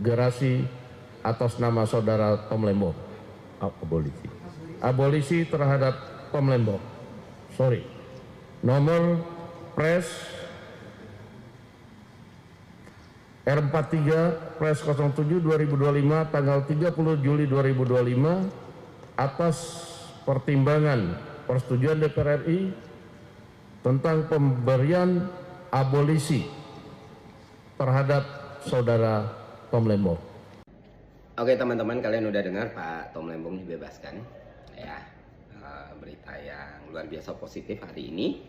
gerasi atas nama saudara Tom Lembong. Abolisi terhadap Tom Lembong. Nomor Pres R43 Pres 07 2025 tanggal 30 Juli 2025 atas pertimbangan persetujuan DPR RI tentang pemberian abolisi terhadap saudara Tom Lembong. Oke teman-teman, kalian udah dengar Pak Tom Lembong dibebaskan ya. Berita yang luar biasa positif hari ini.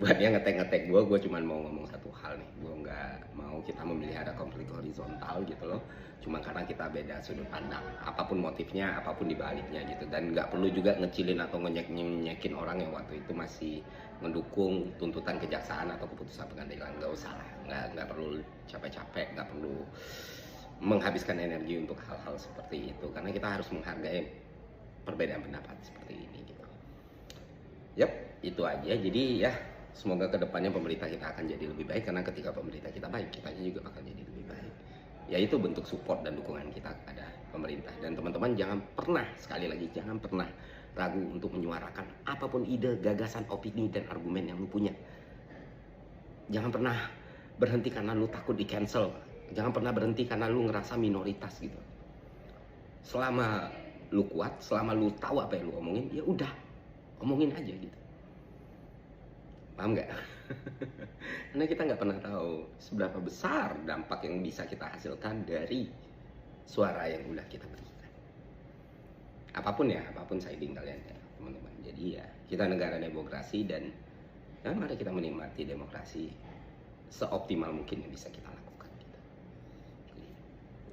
Buat yang ngetek-ngetek gue cuma mau ngomong satu hal nih. Gue nggak mau kita memelihara konflik horizontal gitu loh. Cuma karena kita beda sudut pandang. Apapun motifnya, apapun dibaliknya gitu. Dan nggak perlu juga ngecilin atau nyekin orang yang waktu itu masih mendukung tuntutan kejaksaan atau keputusan pengadilan. Nggak usah lah. Nggak perlu capek-capek, nggak perlu menghabiskan energi untuk hal-hal seperti itu. Karena kita harus menghargai perbedaan pendapat seperti ini gitu. Yap, itu aja. Jadi ya, semoga kedepannya pemerintah kita akan jadi lebih baik, karena ketika pemerintah kita baik, kita juga bakal jadi lebih baik. Ya itu bentuk support dan dukungan kita kepada pemerintah. Dan teman-teman jangan pernah, sekali lagi jangan pernah ragu untuk menyuarakan apapun ide, gagasan, opini, dan argumen yang lu punya. Jangan pernah berhenti karena lu takut di cancel. Jangan pernah berhenti karena lu ngerasa minoritas gitu. Selama lu kuat, selama lu tahu apa yang lu omongin, ya udah omongin aja gitu. Paham nggak? Karena kita nggak pernah tahu seberapa besar dampak yang bisa kita hasilkan dari suara yang udah kita berikan. Apapun ya, apapun siding kalian ya teman-teman. Jadi ya, kita negara demokrasi dan mari kita menikmati demokrasi seoptimal mungkin yang bisa kita lakukan gitu.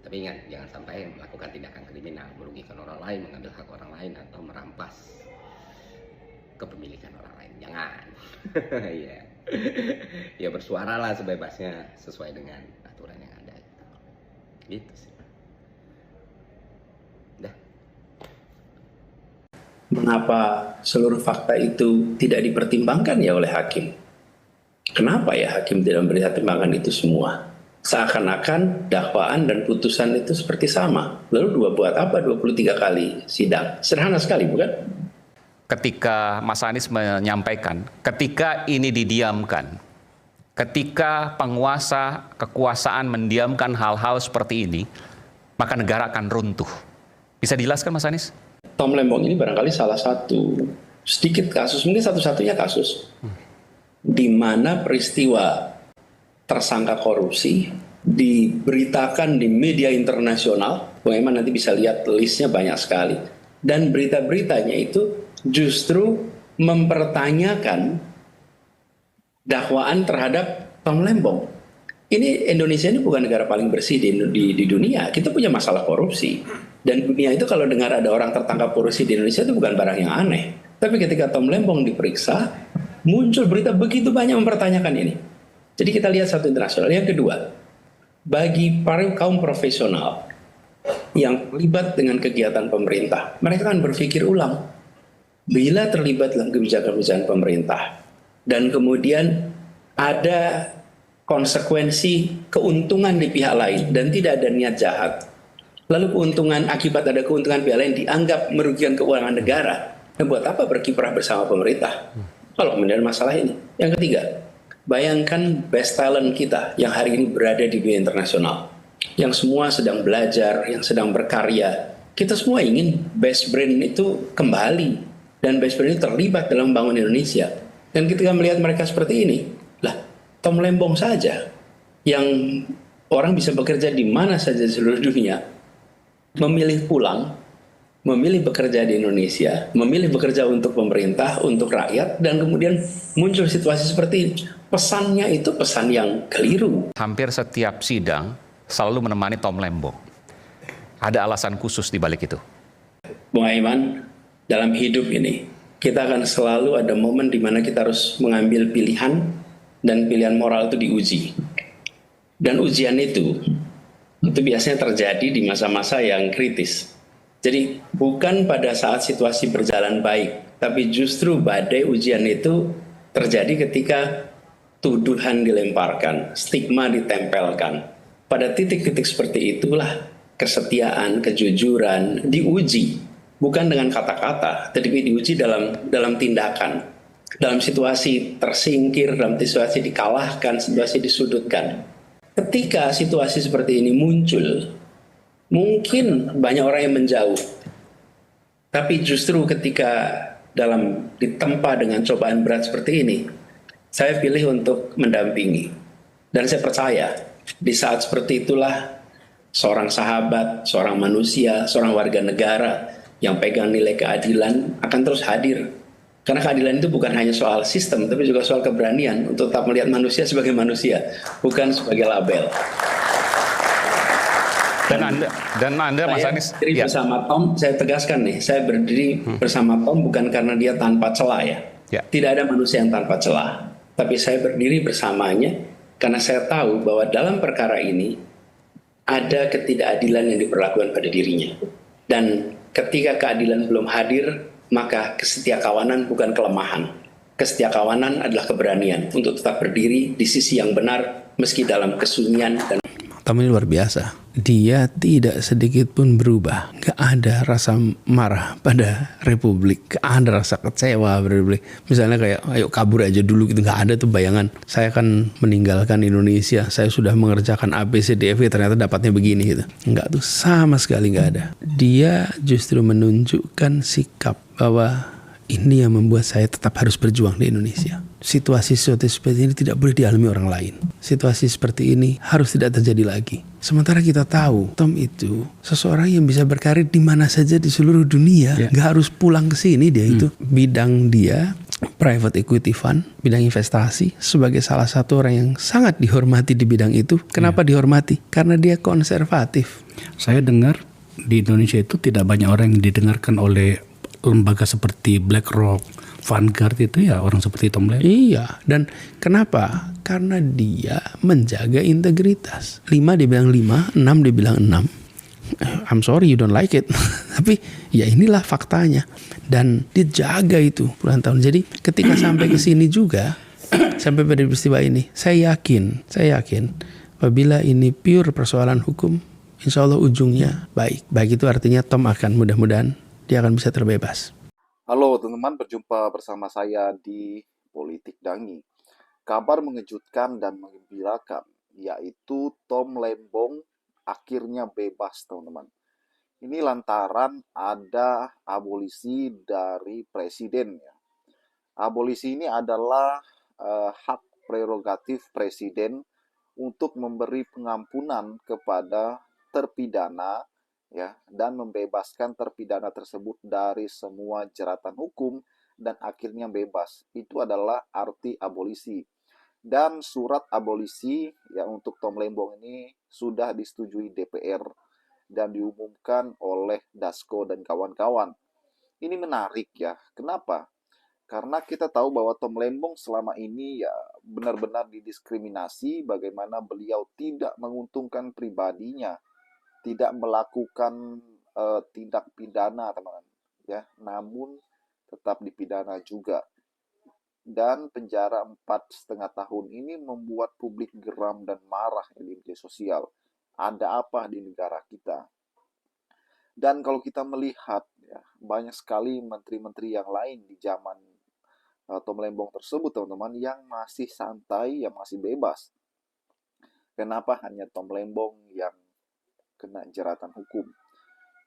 Tapi ingat, jangan sampai melakukan tindakan kriminal, merugikan orang lain, mengambil hak orang lain, atau merampas kepemilikan orang lain. Jangan. Ya. Ya bersuaralah sebebasnya sesuai dengan aturan yang ada gitu. Gitu sih. Dah. Mengapa seluruh fakta itu tidak dipertimbangkan ya oleh hakim? Kenapa ya hakim tidak memberi pertimbangan itu semua? Seakan-akan dakwaan dan putusan itu seperti sama. Lalu buat apa 23 kali sidang? Sederhana sekali, bukan? Ketika Mas Anies menyampaikan, ketika ini didiamkan, ketika penguasa kekuasaan mendiamkan hal-hal seperti ini, maka negara akan runtuh. Bisa dijelaskan Mas Anies? Tom Lembong ini barangkali salah satu sedikit kasus, mungkin satu-satunya kasus di mana peristiwa tersangka korupsi diberitakan di media internasional. Bung Eman nanti bisa lihat listnya banyak sekali. Dan berita-beritanya itu justru mempertanyakan dakwaan terhadap Tom Lembong. Ini Indonesia ini bukan negara paling bersih di dunia. Kita punya masalah korupsi. Dan dunia itu kalau dengar ada orang tertangkap korupsi di Indonesia itu bukan barang yang aneh. Tapi ketika Tom Lembong diperiksa, muncul berita begitu banyak mempertanyakan ini. Jadi kita lihat satu internasional. Yang kedua, bagi para kaum profesional yang terlibat dengan kegiatan pemerintah, mereka akan berpikir ulang. Bila terlibat dalam kebijakan-kebijakan pemerintah dan kemudian ada konsekuensi keuntungan di pihak lain dan tidak ada niat jahat, lalu akibat ada keuntungan pihak lain dianggap merugikan keuangan negara, buat apa berkiprah bersama pemerintah kalau kemudian masalah ini? Yang ketiga, bayangkan best talent kita yang hari ini berada di dunia internasional, yang semua sedang belajar, yang sedang berkarya. Kita semua ingin best brain itu kembali. Dan best brain itu terlibat dalam membangun Indonesia. Dan ketika melihat mereka seperti ini, lah Tom Lembong saja yang orang bisa bekerja di mana saja di seluruh dunia, memilih pulang, memilih bekerja di Indonesia, memilih bekerja untuk pemerintah, untuk rakyat, dan kemudian muncul situasi seperti ini. Pesannya itu pesan yang keliru. Hampir setiap sidang selalu menemani Tom Lembong. Ada alasan khusus di balik itu? Bung Aiman, dalam hidup ini, kita akan selalu ada momen di mana kita harus mengambil pilihan, dan pilihan moral itu diuji. Dan ujian itu biasanya terjadi di masa-masa yang kritis. Jadi bukan pada saat situasi berjalan baik, tapi justru badai ujian itu terjadi ketika tuduhan dilemparkan, stigma ditempelkan. Pada titik-titik seperti itulah kesetiaan, kejujuran diuji, bukan dengan kata-kata, tetapi diuji dalam tindakan, dalam situasi tersingkir, dalam situasi dikalahkan, situasi disudutkan. Ketika situasi seperti ini muncul, mungkin banyak orang yang menjauh, tapi justru ketika ditempa dengan cobaan berat seperti ini, saya pilih untuk mendampingi. Dan saya percaya di saat seperti itulah seorang sahabat, seorang manusia, seorang warga negara yang pegang nilai keadilan akan terus hadir. Karena keadilan itu bukan hanya soal sistem, tapi juga soal keberanian untuk tetap melihat manusia sebagai manusia, bukan sebagai label. Dan Anda Mas Anies, berdiri bersama Tom, saya tegaskan nih, saya berdiri bersama Tom bukan karena dia tanpa celah ya. Tidak ada manusia yang tanpa celah. Tapi saya berdiri bersamanya karena saya tahu bahwa dalam perkara ini ada ketidakadilan yang diperlakukan pada dirinya. Dan ketika keadilan belum hadir, maka kesetiakawanan bukan kelemahan. Kesetiakawanan adalah keberanian untuk tetap berdiri di sisi yang benar meski dalam kesunyian dan Tom ini luar biasa. Dia tidak sedikit pun berubah. Gak ada rasa marah pada Republik. Gak ada rasa kecewa pada Republik. Misalnya kayak, ayo kabur aja dulu gitu. Gak ada tuh bayangan. Saya akan meninggalkan Indonesia. Saya sudah mengerjakan A, B, C, D, F, ternyata dapatnya begini gitu. Enggak tuh, sama sekali gak ada. Dia justru menunjukkan sikap bahwa ini yang membuat saya tetap harus berjuang di Indonesia. Situasi seperti ini tidak boleh dialami orang lain. Situasi seperti ini harus tidak terjadi lagi. Sementara kita tahu Tom itu seseorang yang bisa berkarir di mana saja di seluruh dunia. Gak harus pulang ke sini dia itu. Bidang dia private equity fund, bidang investasi, sebagai salah satu orang yang sangat dihormati di bidang itu. Kenapa dihormati? Karena dia konservatif. Saya dengar di Indonesia itu tidak banyak orang yang didengarkan oleh lembaga seperti BlackRock, Vanguard itu ya orang seperti Tom Lembong. Iya, dan kenapa? Karena dia menjaga integritas. 5 dia bilang 5, 6 dia bilang 6. I'm sorry you don't like it. Tapi ya inilah faktanya. Dan dia jaga itu puluhan tahun. Jadi ketika sampai ke sini juga, sampai pada peristiwa ini, saya yakin apabila ini pure persoalan hukum, insya Allah ujungnya baik. Baik itu artinya Tom akan mudah-mudahan dia akan bisa terbebas. Halo teman-teman, berjumpa bersama saya di Politik Dangi. Kabar mengejutkan dan menggembirakan, yaitu Tom Lembong akhirnya bebas, teman-teman. Ini lantaran ada abolisi dari presiden. Ya. Abolisi ini adalah hak prerogatif presiden untuk memberi pengampunan kepada terpidana, ya, dan membebaskan terpidana tersebut dari semua jeratan hukum dan akhirnya bebas. Itu adalah arti abolisi. Dan surat abolisi ya untuk Tom Lembong ini sudah disetujui DPR dan diumumkan oleh Dasko dan kawan-kawan. Ini menarik ya. Kenapa? Karena kita tahu bahwa Tom Lembong selama ini ya benar-benar didiskriminasi, bagaimana beliau tidak menguntungkan pribadinya, tidak melakukan tindak pidana, teman-teman, ya, namun tetap dipidana juga. Dan penjara 4,5 tahun ini membuat publik geram dan marah di media sosial. Ada apa di negara kita? Dan kalau kita melihat, ya, banyak sekali menteri-menteri yang lain di zaman Tom Lembong tersebut, teman-teman, yang masih santai, yang masih bebas. Kenapa hanya Tom Lembong yang kena jeratan hukum?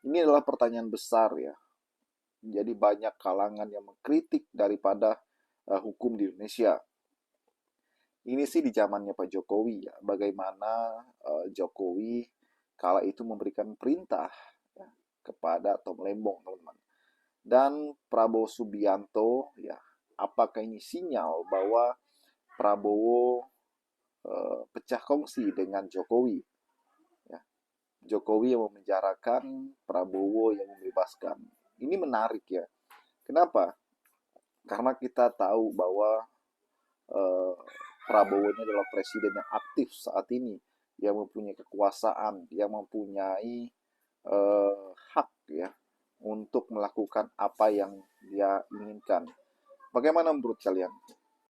Ini adalah pertanyaan besar ya. Jadi banyak kalangan yang mengkritik daripada hukum di Indonesia. Ini sih di zamannya Pak Jokowi ya. Bagaimana Jokowi kala itu memberikan perintah ya, kepada Tom Lembong, teman-teman. Dan Prabowo Subianto ya, apakah ini sinyal bahwa Prabowo pecah kongsi dengan Jokowi? Jokowi yang memenjarakan, Prabowo yang membebaskan. Ini menarik ya. Kenapa? Karena kita tahu bahwa Prabowo ini adalah presiden yang aktif saat ini, yang mempunyai kekuasaan, yang mempunyai hak ya untuk melakukan apa yang dia inginkan. Bagaimana menurut kalian?